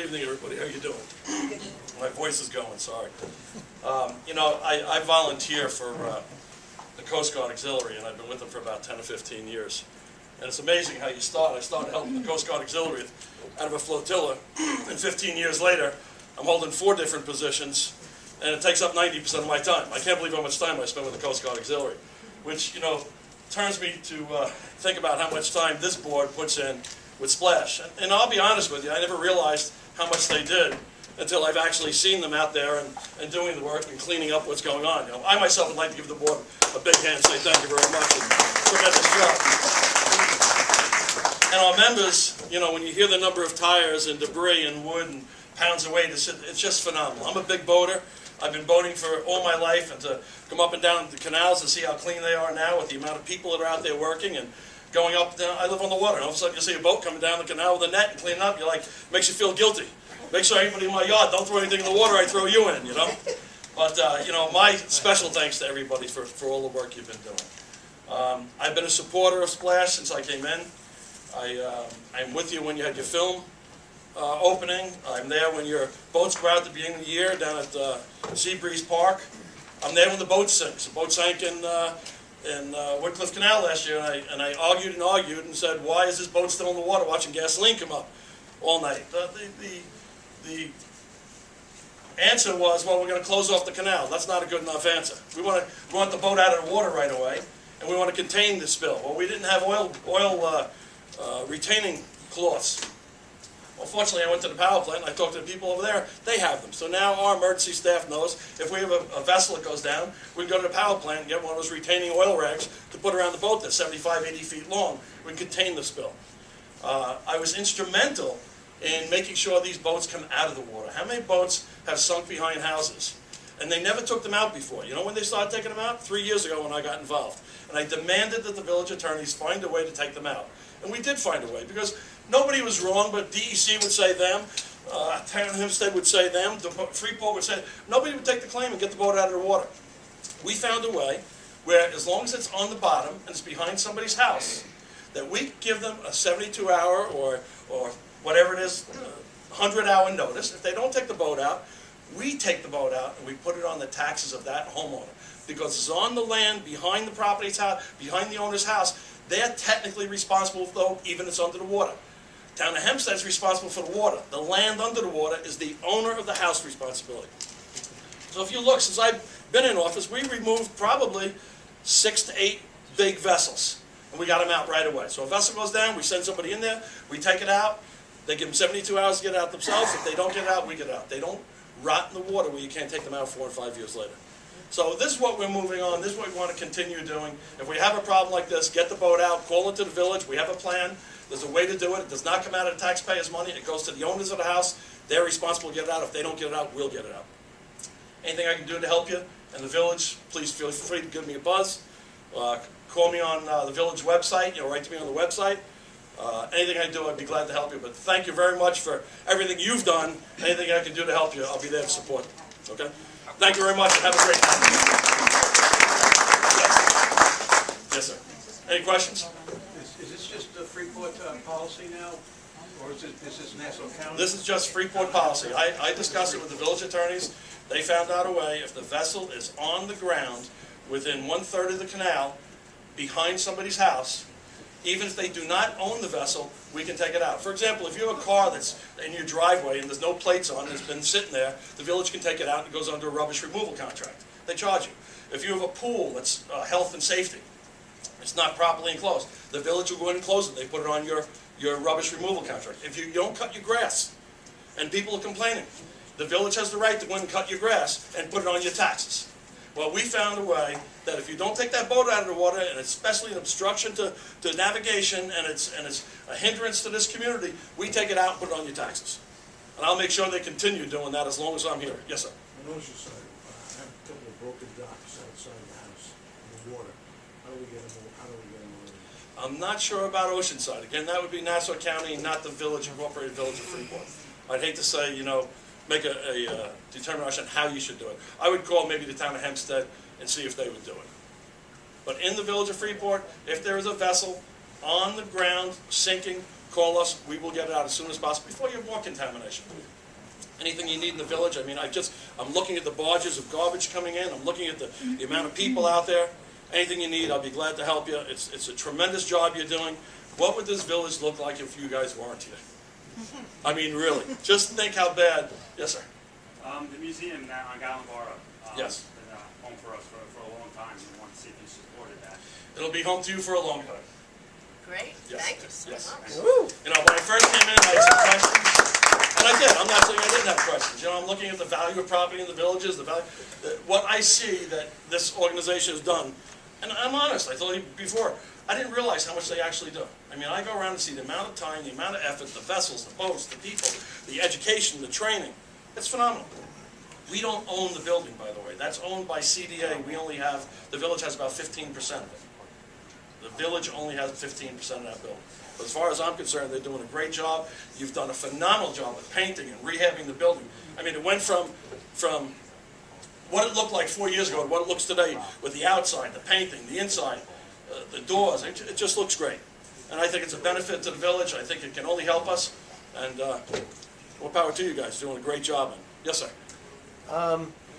evening, everybody. How you doing? My voice is going, sorry. You know, I volunteer for the Coast Guard Auxiliary, and I've been with them for about 10 or 15 years. And it's amazing how you start. I started helping the Coast Guard Auxiliary out of a flotilla, and 15 years later, I'm holding 4 different positions, and it takes up 90% of my time. I can't believe how much time I spend with the Coast Guard Auxiliary, which, you know, turns me to think about how much time this board puts in with Splash. And I'll be honest with you, I never realized how much they did until I've actually seen them out there and doing the work and cleaning up what's going on. You know, I myself would like to give the board a big hand and say thank you very much and tremendous job. And our members, you know, when you hear the number of tires and debris and wood and pounds of weight, it's just phenomenal. I'm a big boater. I've been boating for all my life, and to come up and down the canals and see how clean they are now with the amount of people that are out there working and going up and down. I live on the water, and all of a sudden you see a boat coming down the canal with a net and cleaning up. You're like, makes you feel guilty. Make sure anybody in my yard don't throw anything in the water I throw you in, you know. But, you know, my special thanks to everybody for all the work you've been doing. I've been a supporter of Splash since I came in. I'm with you when you had your film opening. I'm there when your boats go out at the beginning of the year down at Seabreeze Park. I'm there when the boat sinks. The boat sank in Woodcliff Canal last year, and I argued and said, why is this boat still in the water watching gasoline come up all night? The answer was, well, we're going to close off the canal. That's not a good enough answer. We want the boat out of the water right away, and we want to contain the spill. Well, we didn't have oil retaining cloths. Well, fortunately, I went to the power plant and I talked to the people over there. They have them. So now our emergency staff knows if we have a vessel that goes down, we can go to the power plant and get one of those retaining oil rags to put around the boat that's 75, 80 feet long. We can contain the spill. I was instrumental in making sure these boats come out of the water. How many boats have sunk behind houses? And they never took them out before. You know when they started taking them out? 3 years ago when I got involved. And I demanded that the village attorneys find a way to take them out. And we did find a way, because nobody was wrong, but DEC would say them, Town Hempstead would say them, Freeport would say, nobody would take the claim and get the boat out of the water. We found a way where, as long as it's on the bottom and it's behind somebody's house, that we give them a 72-hour or whatever it is, 100-hour notice. If they don't take the boat out, we take the boat out and we put it on the taxes of that homeowner. Because it's on the land behind the property's house, behind the owner's house. They're technically responsible, though, even if it's under the water. Town of Hempstead is responsible for the water. The land under the water is the owner of the house responsibility. So if you look, since I've been in office, we removed probably 6 to 8 big vessels. And we got them out right away. So a vessel goes down, we send somebody in there, we take it out. They give them 72 hours to get it out themselves. If they don't get it out, we get it out. They don't rot in the water where you can't take them out 4 or 5 years later. So this is what we're moving on. This is what we want to continue doing. If we have a problem like this, get the boat out, call into the village. We have a plan. There's a way to do it. It does not come out of the taxpayers' money. It goes to the owners of the house. They're responsible to get it out. If they don't get it out, we'll get it out. Anything I can do to help you in the village, please feel free to give me a buzz. Call me on the village website. You know, write to me on the website. Anything I do, I'd be glad to help you. But thank you very much for everything you've done. Anything I can do to help you, I'll be there to support you. Okay? Thank you very much, and have a great time. Yes, sir. Any questions? Is this just a Freeport policy now, or is this Nassau County? This is just Freeport policy. I discussed it with the village attorneys. They found out a way, if the vessel is on the ground within 1/3 of the canal, behind somebody's house, even if they do not own the vessel, we can take it out. For example, if you have a car that's in your driveway and there's no plates on it, it's been sitting there, the village can take it out and it goes under a rubbish removal contract. They charge you. If you have a pool that's health and safety, it's not properly enclosed, the village will go in and close it. They put it on your rubbish removal contract. If you don't cut your grass and people are complaining, the village has the right to go in and cut your grass and put it on your taxes. Well, we found a way that if you don't take that boat out of the water, and especially an obstruction to navigation, and it's a hindrance to this community, we take it out and put it on your taxes. And I'll make sure they continue doing that as long as I'm here. Yes, sir. On Oceanside, I have a couple of broken docks outside the house in the water. How do we get them over? I'm not sure about Oceanside. Again, that would be Nassau County, not the village, incorporated village of Freeport. I'd hate to say, you know, make a determination on how you should do it. I would call maybe the town of Hempstead and see if they would do it. But in the village of Freeport, if there is a vessel on the ground sinking call us, we will get it out as soon as possible, before you have more contamination. Anything you need in the village, I mean, I'm looking at the barges of garbage coming in, I'm looking at the amount of people out there. Anything you need, I'll be glad to help you. It's a tremendous job you're doing. What would this village look like if you guys weren't here? I mean, really, just think how bad. Yes, sir. The museum now on Gallenboro. Yes. Been home for us for a long time. We want to see if you supported that. It'll be home to you for a long time. Great, Yes. thank you so Yes. much. You know, when I first came in, I had some questions, and I did. I'm not saying I didn't have questions. You know, I'm looking at the value of property in the villages, what I see that this organization has done, and I'm honest, I told you before, I didn't realize how much they actually do. I mean, I go around and see the amount of time, the amount of effort, the vessels, the boats, the people, the education, the training. It's phenomenal. We don't own the building, by the way. That's owned by CDA. The village has about 15% of it. The village only has 15% of that building. But as far as I'm concerned, they're doing a great job. You've done a phenomenal job of painting and rehabbing the building. I mean, it went from what it looked like 4 years ago to what it looks today with the outside, the painting, the inside, the doors. It just looks great. And I think it's a benefit to the village. I think it can only help us. And more power to you guys. Doing a great job. And yes, sir.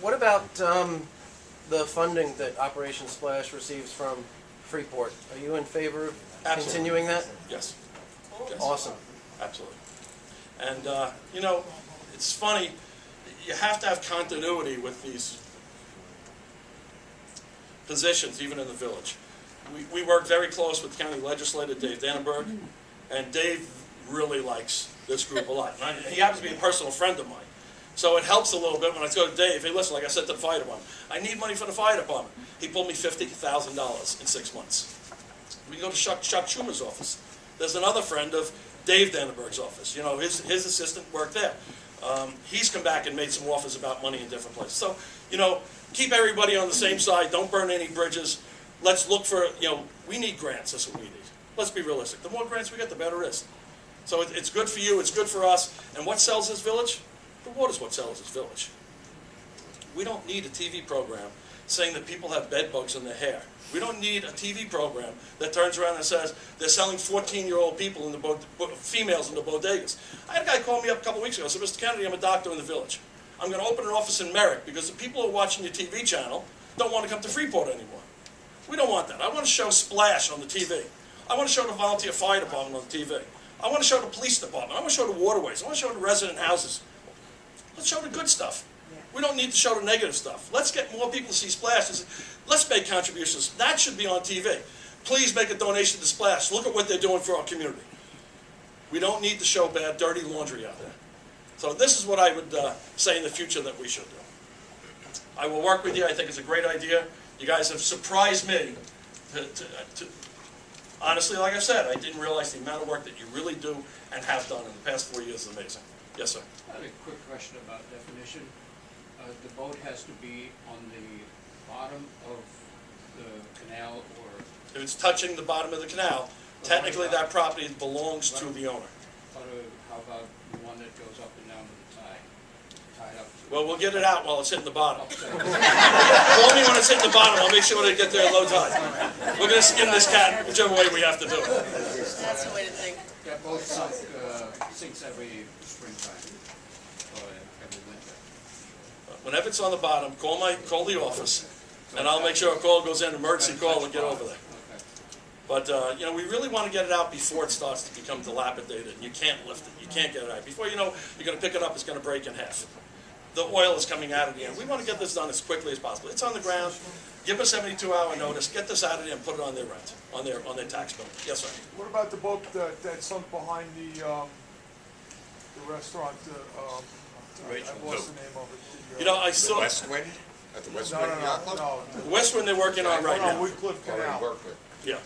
What about the funding that Operation Splash receives from Freeport? Are you in favor of Absolutely. continuing that? Yes. Yes. Awesome. Absolutely. And, you know, it's funny, you have to have continuity with these positions, even in the village. We work very close with County Legislator Dave Dannenberg, and Dave really likes this group a lot. And he happens to be a personal friend of mine. So it helps a little bit when I go to Dave, hey, listen, like I said to the fire department, I need money for the fire department. He pulled me $50,000 in 6 months. We go to Chuck Schumer's office. There's another friend of Dave Dannenberg's office. You know, his assistant worked there. He's come back and made some offers about money in different places. So, you know, keep everybody on the same side. Don't burn any bridges. Let's look for, you know, we need grants. That's what we need. Let's be realistic. The more grants we get, the better it is. So it's good for you. It's good for us. And what sells this village? The water's what sells this village. We don't need a TV program saying that people have bed bugs in their hair. We don't need a TV program that turns around and says they're selling 14-year-old people in the females in the bodegas. I had a guy call me up a couple weeks ago and said, Mr. Kennedy, I'm a doctor in the village. I'm going to open an office in Merrick because the people who are watching your TV channel don't want to come to Freeport anymore. We don't want that. I want to show Splash on the TV. I want to show the volunteer fire department on the TV. I want to show the police department. I want to show the waterways. I want to show the resident houses. Let's show the good stuff. We don't need to show the negative stuff. Let's get more people to see Splash. Let's make contributions. That should be on TV. Please make a donation to Splash. Look at what they're doing for our community. We don't need to show bad, dirty laundry out there. So this is what I would say in the future that we should do. I will work with you. I think it's a great idea. You guys have surprised me. Honestly, like I said, I didn't realize the amount of work that you really do and have done in the past 4 years is amazing. Yes, sir. I have a quick question about definition. The boat has to be on the bottom of the canal, or If it's touching the bottom of the canal, technically that property belongs to the owner. how about the one that goes up and down with the tide, tied up? Well, we'll get it out while it's hitting the bottom. Call me when it's hitting the bottom. I'll make sure they get there at low tide. We're going to skin this cat whichever way we have to do it. That's the way to think. That boat sinks every springtime, or every winter. Whenever it's on the bottom, call the office, and I'll make sure a call goes in, emergency call, and get over there. Okay. But, you know, we really want to get it out before it starts to become dilapidated, and you can't lift it. You can't get it out. Before you know, you're going to pick it up, it's going to break in half. The oil is coming out of the end. We want to get this done as quickly as possible. It's on the ground. Give us 72-hour notice. Get this out of there and put it on their rent, on their tax bill. Yes, sir. What about the boat that sunk behind the restaurant? I lost the name of it. You know, I still... West Wind? At the West No, Wind no, Yacht no, Club? no. West Wind they're working on right On now. Woodcliff Already Canal. worked with. Yeah.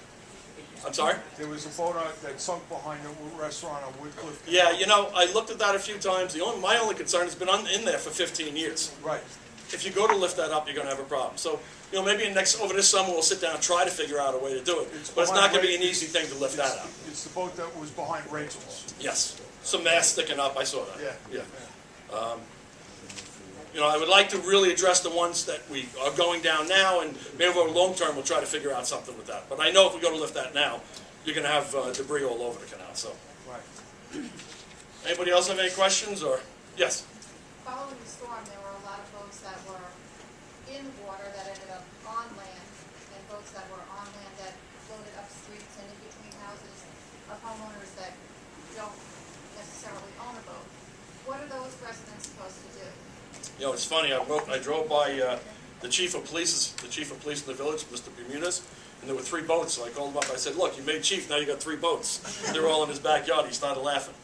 I'm sorry? There was a boat that sunk behind the restaurant on Woodcliff Canal. Yeah, you know, I looked at that a few times. My only concern has been in there for 15 years. Right. If you go to lift that up, you're going to have a problem. So, you know, maybe over this summer we'll sit down and try to figure out a way to do it. But it's not going to be an easy thing to lift that out. It's the boat that was behind Rachel's. Yes. Some mass sticking up, I saw that. Yeah. Yeah. You know, I would like to really address the ones that we are going down now, and maybe over long term we'll try to figure out something with that. But I know if we go to lift that now, you're gonna have debris all over the canal, so. Right. Anybody else have any questions, or, yes? Following the storm, there were a lot of boats that were in water that ended up on land, and boats that were on land that floated up streets and in between houses of homeowners that don't necessarily own a boat. What are those residents supposed to do? You know, it's funny, I drove by the chief of police in the village, Mr. Bermudez, and there were 3 boats, so I called him up, I said, look, you made chief, now you got 3 boats. They were all in his backyard, he started laughing.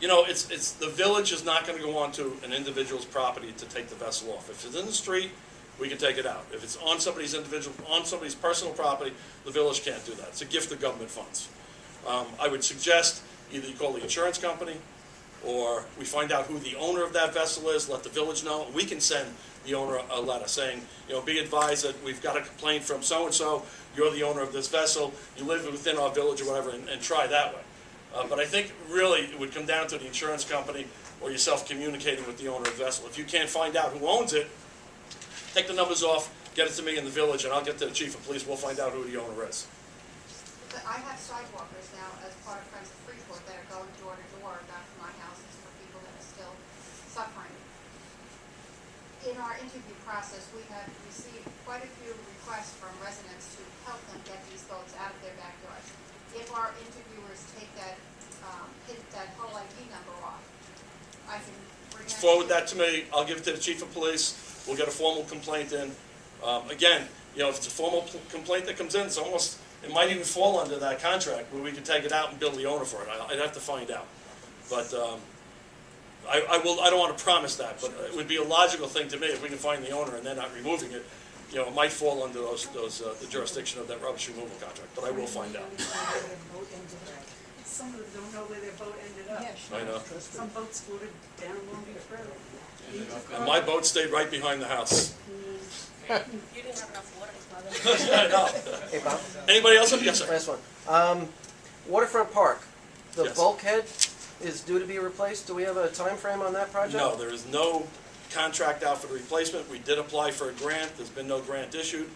You know, it's the village is not gonna go onto an individual's property to take the vessel off. If it's in the street, we can take it out. If it's on somebody's personal property, the village can't do that. It's a gift of government funds. I would suggest either you call the insurance company, or we find out who the owner of that vessel is, let the village know, and we can send the owner a letter saying, you know, be advised that we've got a complaint from so-and-so, you're the owner of this vessel, you live within our village or whatever, and try that way. But I think really it would come down to the insurance company or yourself communicating with the owner of the vessel. If you can't find out who owns it, take the numbers off, get it to me in the village, and I'll get to the chief of police, we'll find out who the owner is. But I have sidewalkers now as part of Friends of Freeport that are going door to door, back to my houses for people that are still suffering. In our interview process, we have received quite a few requests from residents to help them get these boats out of their backyards. If our interviewers take that, hit that whole ID number off, I can bring that. Forward that to me, I'll give it to the chief of police, we'll get a formal complaint in. Again, you know, if it's a formal complaint that comes in, it's almost, it might even fall under that contract where we could take it out and bill the owner for it. I'd have to find out. But I don't want to promise that, but it would be a logical thing to me if we can find the owner and they're not removing it. You know, it might fall under the jurisdiction of that rubbish removal contract, but I will find out. Some of them don't know where their boat ended up. I know. Some boats floated down Long Beach Road. And my boat stayed right behind the house. You didn't have enough water. I know. Hey, Bob, Anybody else? Yes, sir. last one. Waterfront Park, the Yes. bulkhead is due to be replaced. Do we have a time frame on that project? No, there is no contract out for the replacement. We did apply for a grant. There's been no grant issued.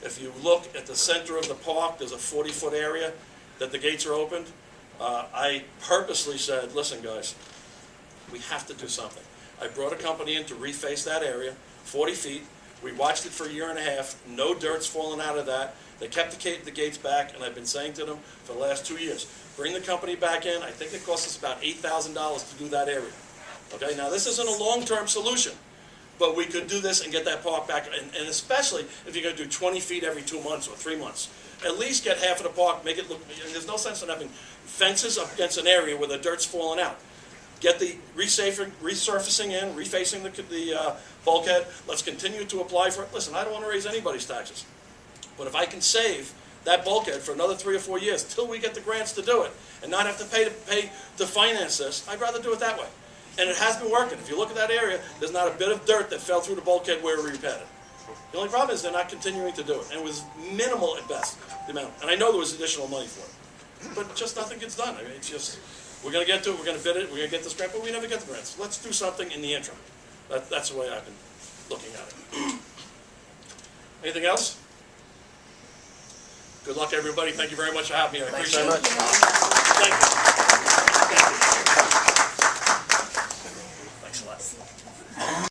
If you look at the center of the park, there's a 40-foot area that the gates are opened. I purposely said, listen, guys, we have to do something. I brought a company in to reface that area, 40 feet. We watched it for a year and a half. No dirt's fallen out of that. They kept the gates back, and I've been saying to them for the last 2 years, bring the company back in. I think it costs us about $8,000 to do that area. Okay, now this isn't a long-term solution, but we could do this and get that park back, and especially if you're going to do 20 feet every 2 months or 3 months. At least get half of the park, make it look, and there's no sense in having fences up against an area where the dirt's falling out. Get the resurfacing in, refacing the bulkhead. Let's continue to apply for it. Listen, I don't want to raise anybody's taxes, but if I can save that bulkhead for another 3 or 4 years till we get the grants to do it and not have to pay to finance this, I'd rather do it that way. And it has been working. If you look at that area, there's not a bit of dirt that fell through the bulkhead where we repaired it. The only problem is they're not continuing to do it, and it was minimal at best, the amount. And I know there was additional money for it, but just nothing gets done. I mean, it's just, we're going to get to it, we're going to bid it, we're going to get this grant, but we never get the grants. Let's do something in the interim. That's the way I've been looking at it. Anything else? Good luck, everybody. Thank you very much for having me. I Thanks appreciate very it. much. Thank you. Thank you.